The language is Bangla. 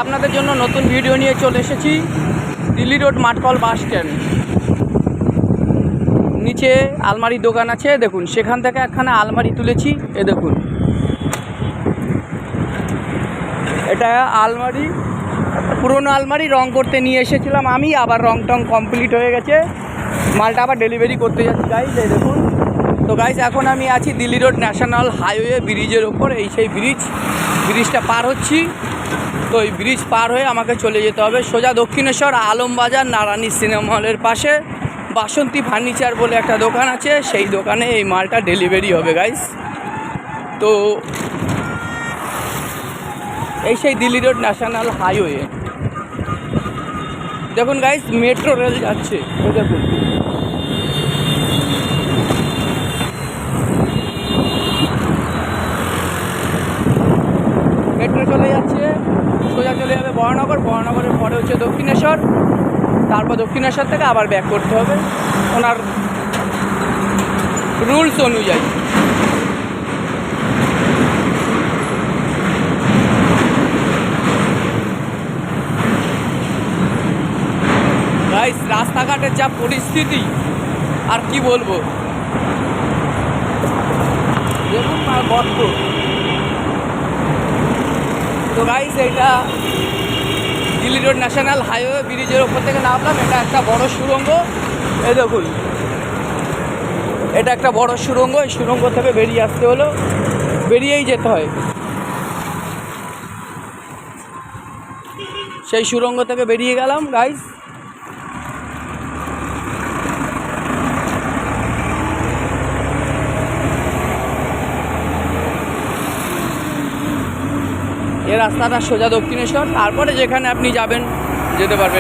আপনাদের জন্য নতুন ভিডিও নিয়ে চলে এসেছি দিল্লি রোড মাঠকল বাস স্ট্যান্ড। নিচে আলমারির দোকান আছে, দেখুন সেখান থেকে একখানা আলমারি তুলেছি। এ দেখুন, এটা আলমারি, পুরনো আলমারি রং করতে নিয়ে এসেছিলাম আমি, আবার রং টং কমপ্লিট হয়ে গেছে, মালটা আবার ডেলিভারি করতে যাচ্ছি গাইজ। এই দেখুন। তো গাইজ এখন আমি আছি দিল্লি রোড ন্যাশনাল হাইওয়ে ব্রিজের ওপর। এই সেই ব্রিজটা পার হচ্ছি। তো এই ব্রিজ পার হয়ে আমাকে চলে যেতে হবে সোজা দক্ষিণেশ্বর আলমবাজার নারায়ণী সিনেমা হলের পাশে বাসন্তী ফার্নিচার বলে একটা দোকান আছে, সেই দোকানে এই মালটা ডেলিভারি হবে গাইজ। তো এই সেই দিল্লি রোড ন্যাশনাল হাইওয়ে, দেখুন গাইজ মেট্রো রেল যাচ্ছে। এই দেখুন, মেট্রো চলে যাচ্ছে, সোজা চলে যাবে বরানগর, বরানগরের পরে হচ্ছে দক্ষিণেশ্বর, তারপর দক্ষিণেশ্বর থেকে আবার ব্যাক করতে হবে ওনার রুলস অনুযায়ী। গাইস রাস্তাঘাটের যা পরিস্থিতি আর কি বলবো, দেখুন আর গর্ত। তো গাইস এইটা দিল্লি রোড ন্যাশনাল হাইওয়ে ব্রিজের ওপর থেকে নামলাম, এটা একটা বড় সুড়ঙ্গ। এই দেখুন, এটা একটা বড় সুড়ঙ্গ, এই সুড়ঙ্গ থেকে বেরিয়ে আসতে হলো, বেরিয়েই যেতে হয়। সেই সুড়ঙ্গ থেকে বেরিয়ে গেলাম গাইস। এই রাস্তাটা সোজা দক্ষিণেশ্বর, তারপরে যেখানে আপনি যাবেন যেতে পারবেন।